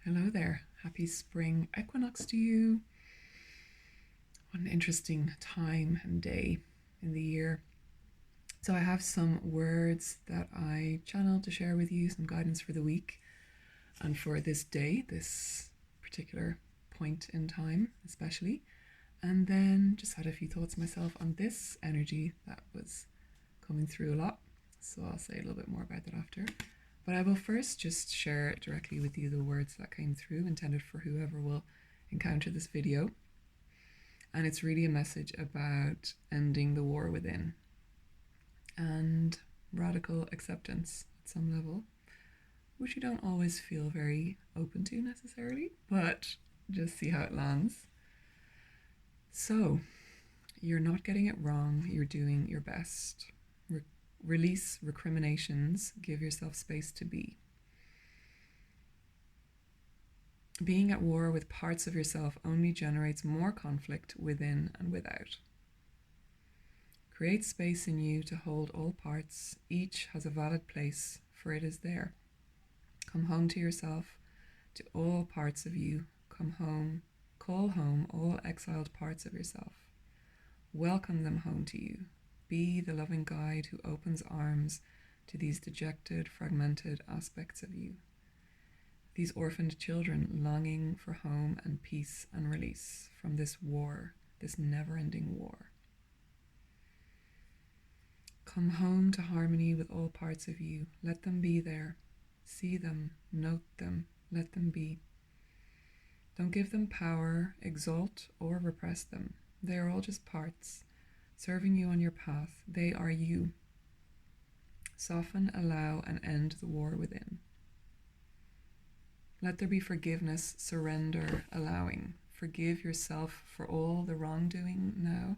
Hello there. Happy spring equinox to you. What an interesting time and day in the year. So, I have some words that I channeled to share with you, some guidance for the week and for this day, this particular point in time, especially. And then just had a few thoughts myself on this energy that was coming through a lot. So, I'll say a little bit more about that after. But I will first just share directly with you the words that came through, intended for whoever will encounter this video. And it's really a message about ending the war within and radical acceptance at some level, which you don't always feel very open to necessarily, but just see how it lands. So, you're not getting it wrong, you're doing your best. Release recriminations, give yourself space to be. Being at war with parts of yourself only generates more conflict within and without. Create space in you to hold all parts. Each has a valid place, for it is there. Come home to yourself, to all parts of you. Come home. Call home all exiled parts of yourself. Welcome them home to you. Be the loving guide who opens arms to these dejected, fragmented aspects of you. These orphaned children longing for home and peace and release from this war, this never-ending war. Come home to harmony with all parts of you. Let them be there. See them, note them, let them be. Don't give them power, exalt, or repress them. They are all just parts, serving you on your path. They are you. Soften, allow, and end the war within. Let there be forgiveness, surrender, allowing. Forgive yourself for all the wrongdoing now.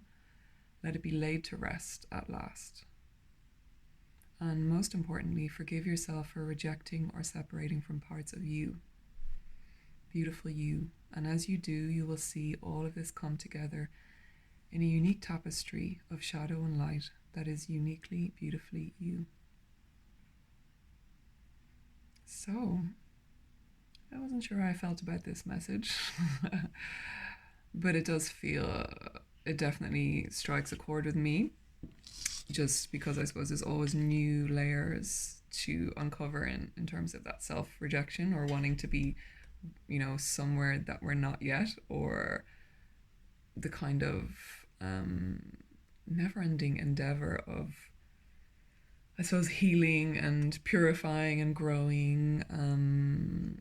Let it be laid to rest at last. And most importantly, forgive yourself for rejecting or separating from parts of you. Beautiful you. And as you do, you will see all of this come together in a unique tapestry of shadow and light that is uniquely, beautifully you. So, I wasn't sure how I felt about this message, but it does feel, it definitely strikes a chord with me, just because I suppose there's always new layers to uncover in terms of that self-rejection or wanting to be, somewhere that we're not yet, or the kind of never-ending endeavor of, I suppose, healing and purifying and growing,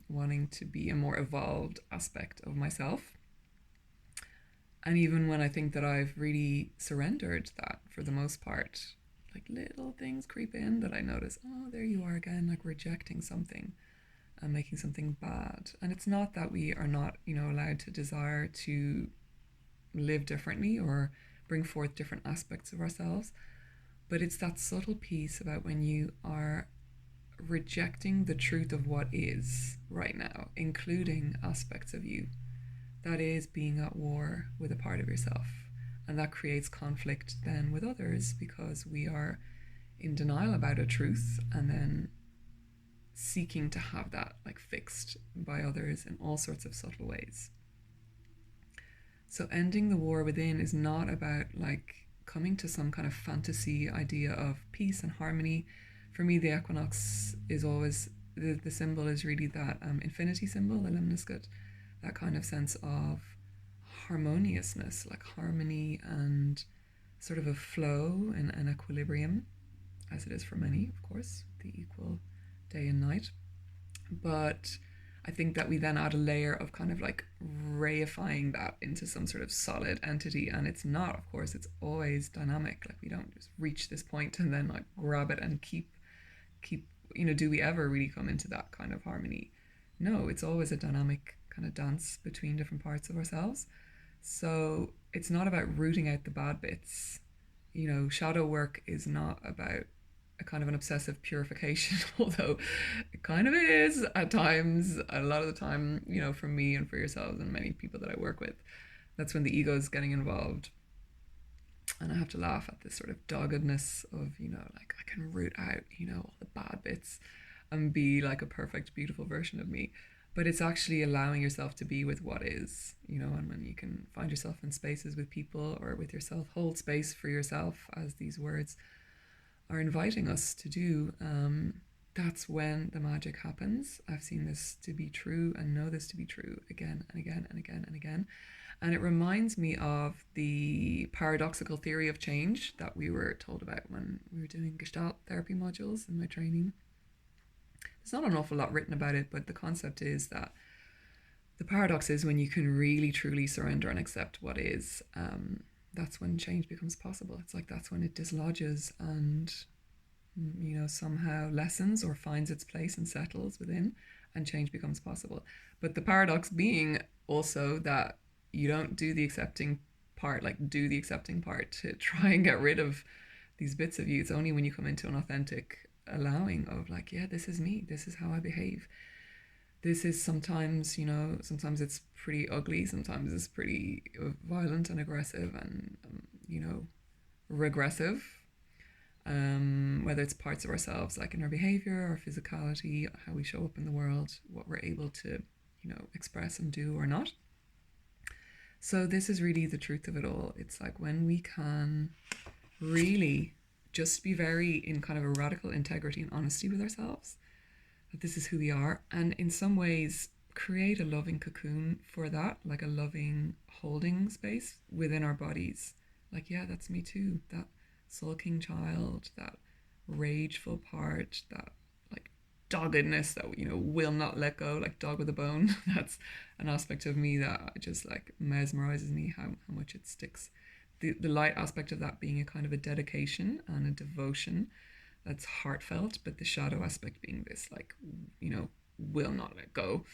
wanting to be a more evolved aspect of myself. And even when I think that I've really surrendered that for the most part, like little things creep in that I notice, oh, there you are again, like rejecting something and making something bad. And it's not that we are not, allowed to desire to live differently or bring forth different aspects of ourselves. But it's that subtle piece about when you are rejecting the truth of what is right now, including aspects of you, that is being at war with a part of yourself. And that creates conflict then with others because we are in denial about a truth and then seeking to have that like fixed by others in all sorts of subtle ways. So ending the war within is not about like coming to some kind of fantasy idea of peace and harmony. For me, the equinox is always, the symbol is really that infinity symbol, the lemniscate, that kind of sense of harmoniousness, like harmony and sort of a flow and an equilibrium, as it is for many, of course, the equal day and night. But I think that we then add a layer of kind of like reifying that into some sort of solid entity, and it's not, of course, it's always dynamic. Like we don't just reach this point and then like grab it and keep do we ever really come into that kind of harmony? No, it's always a dynamic kind of dance between different parts of ourselves. So it's not about rooting out the bad bits. Shadow work is not about a kind of an obsessive purification, although it kind of is at times, a lot of the time, for me and for yourselves and many people that I work with. That's when the ego is getting involved. And I have to laugh at this sort of doggedness of, like I can root out, all the bad bits and be like a perfect, beautiful version of me. but it's actually allowing yourself to be with what is, and when you can find yourself in spaces with people or with yourself, hold space for yourself, as these words are inviting us to do. That's when the magic happens. I've seen this to be true and know this to be true again and again and again and again. And it reminds me of the paradoxical theory of change that we were told about when we were doing Gestalt therapy modules in my training. There's not an awful lot written about it, but the concept is that the paradox is when you can really truly surrender and accept what is, that's when change becomes possible. It's like that's when it dislodges and somehow lessens or finds its place and settles within, and change becomes possible. But the paradox being also that you don't do the accepting part, like do the accepting part to try and get rid of these bits of you. It's only when you come into an authentic allowing of like, yeah, this is me, this is how I behave. This is sometimes, sometimes it's pretty ugly, sometimes it's pretty violent and aggressive and, regressive. Whether it's parts of ourselves, like in our behavior, our physicality, how we show up in the world, what we're able to, express and do or not. So this is really the truth of it all. It's like when we can really just be very in kind of a radical integrity and honesty with ourselves, that this is who we are, and in some ways create a loving cocoon for that, like a loving holding space within our bodies. Like, yeah, that's me too. That sulking child, that rageful part, that like doggedness that will not let go, like dog with a bone. That's an aspect of me that just like mesmerizes me, how much it sticks. The light aspect of that being a kind of a dedication and a devotion that's heartfelt, but the shadow aspect being this like will not let go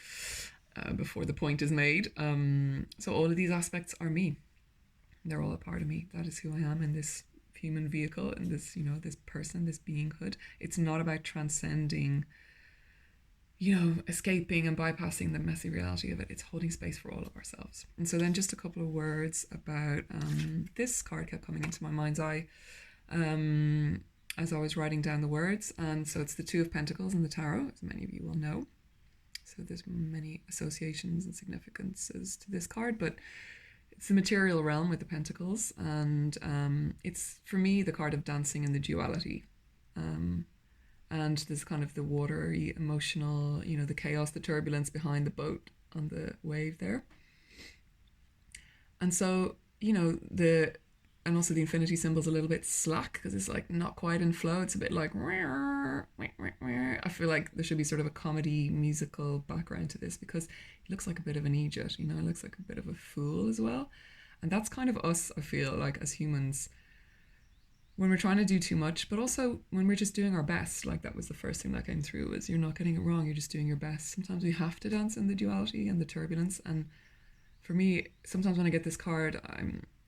before the point is made. So all of these aspects are me. They're all a part of me. That is who I am in this human vehicle, and this this person, this beinghood. It's not about transcending, escaping and bypassing the messy reality of it. It's holding space for all of ourselves. And so then just a couple of words about this card kept coming into my mind's eye as I was writing down the words. And so it's the Two of Pentacles in the Tarot, as many of you will know. So there's many associations and significances to this card, but it's the material realm with the pentacles, and it's, for me, the card of dancing in the duality. And there's kind of the watery, emotional, the chaos, the turbulence behind the boat on the wave there. And so, and also the infinity symbol's a little bit slack because it's like not quite in flow. It's a bit like, I feel like there should be sort of a comedy musical background to this because he looks like a bit of an idiot, he looks like a bit of a fool as well. And that's kind of us, I feel like, as humans, when we're trying to do too much, but also when we're just doing our best. Like that was the first thing that came through, is you're not getting it wrong, you're just doing your best. Sometimes we have to dance in the duality and the turbulence. And for me, sometimes when I get this card,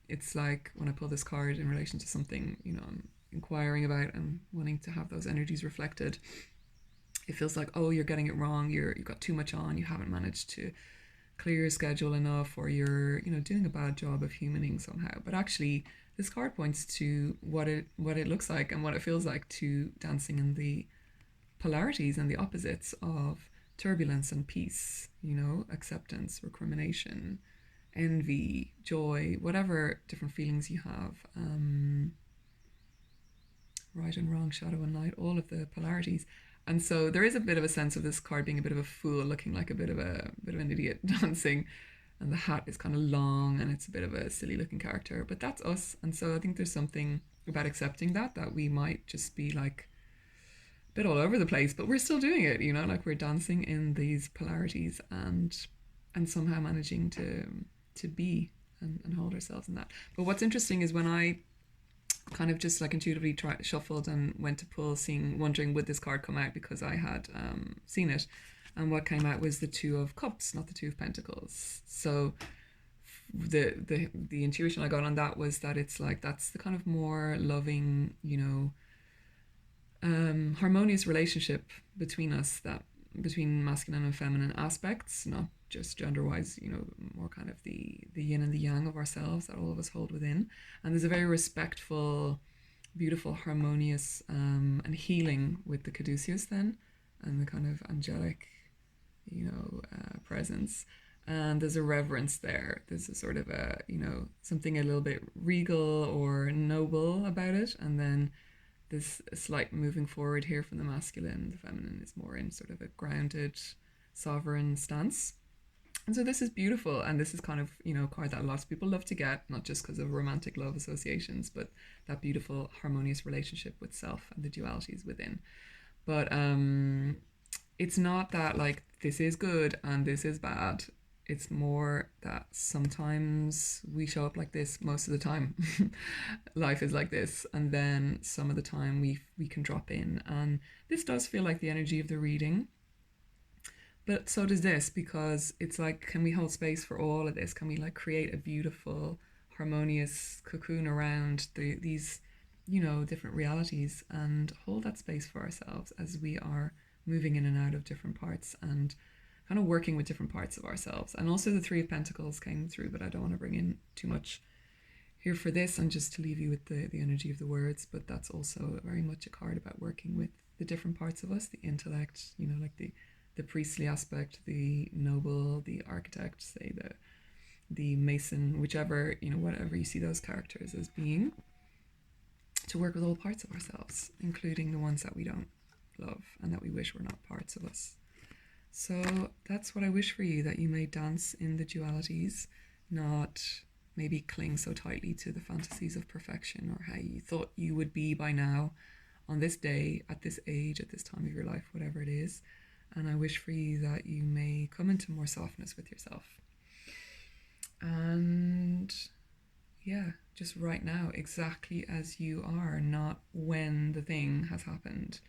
it's like when I pull this card in relation to something, I'm inquiring about and wanting to have those energies reflected, it feels like, oh, you're getting it wrong, you've got too much on, you haven't managed to clear your schedule enough, or you're doing a bad job of humaning somehow. But actually this card points to what it looks like and what it feels like to dancing in the polarities and the opposites of turbulence and peace, acceptance, recrimination, envy, joy, whatever different feelings you have, right and wrong, shadow and light, all of the polarities. And so there is a bit of a sense of this card being a bit of a fool, looking like a bit of an idiot dancing, and the hat is kind of long and it's a bit of a silly looking character, but that's us. And so I think there's something about accepting that we might just be like a bit all over the place, but we're still doing it, like we're dancing in these polarities and somehow managing to be and hold ourselves in that. But what's interesting is when I kind of just like intuitively shuffled and went to pull, wondering would this card come out, because I had seen it, and what came out was the Two of Cups, not the Two of Pentacles. So the intuition I got on that was that it's like that's the kind of more loving, harmonious relationship between us, that between masculine and feminine aspects, not just gender-wise, more kind of the yin and the yang of ourselves that all of us hold within. And there's a very respectful, beautiful, harmonious and healing with the caduceus then, and the kind of angelic, presence. And there's a reverence there. There's a sort of a, something a little bit regal or noble about it. And then this slight moving forward here from the masculine. The feminine is more in sort of a grounded, sovereign stance. And so this is beautiful, and this is kind of, a card that lots of people love to get, not just because of romantic love associations, but that beautiful harmonious relationship with self and the dualities within. But it's not that like this is good and this is bad. It's more that sometimes we show up like this most of the time. Life is like this, and then some of the time we can drop in, and this does feel like the energy of the reading. But so does this, because it's like, can we hold space for all of this? Can we like create a beautiful, harmonious cocoon around these, different realities, and hold that space for ourselves as we are moving in and out of different parts and kind of working with different parts of ourselves. And also the Three of Pentacles came through, but I don't want to bring in too much here for this, and just to leave you with the energy of the words. But that's also very much a card about working with the different parts of us, the intellect, like the priestly aspect, the noble, the architect, say the mason, whichever, whatever you see those characters as being, to work with all parts of ourselves, including the ones that we don't love and that we wish were not parts of us. So that's what I wish for you, that you may dance in the dualities, not maybe cling so tightly to the fantasies of perfection or how you thought you would be by now, on this day, at this age, at this time of your life, whatever it is. And I wish for you that you may come into more softness with yourself. And yeah, just right now, exactly as you are, not when the thing has happened.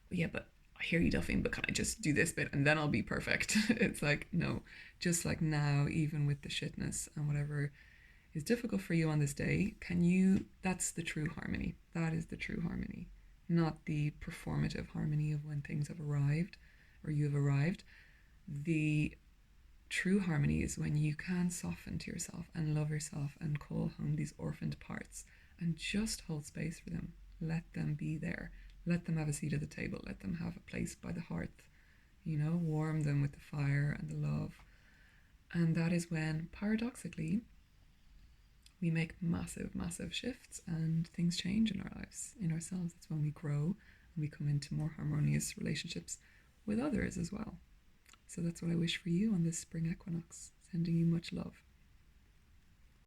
But yeah, but I hear you, Duffing, but can I just do this bit and then I'll be perfect? It's like, no, just like now, even with the shitness and whatever is difficult for you on this day, that's the true harmony. That is the true harmony, not the performative harmony of when things have arrived or you have arrived. The true harmony is when you can soften to yourself and love yourself and call home these orphaned parts and just hold space for them. Let them be there. Let them have a seat at the table. Let them have a place by the hearth. Warm them with the fire and the love. And that is when, paradoxically, we make massive, massive shifts and things change in our lives, in ourselves. It's when we grow and we come into more harmonious relationships with others as well. So that's what I wish for you on this spring equinox. Sending you much love.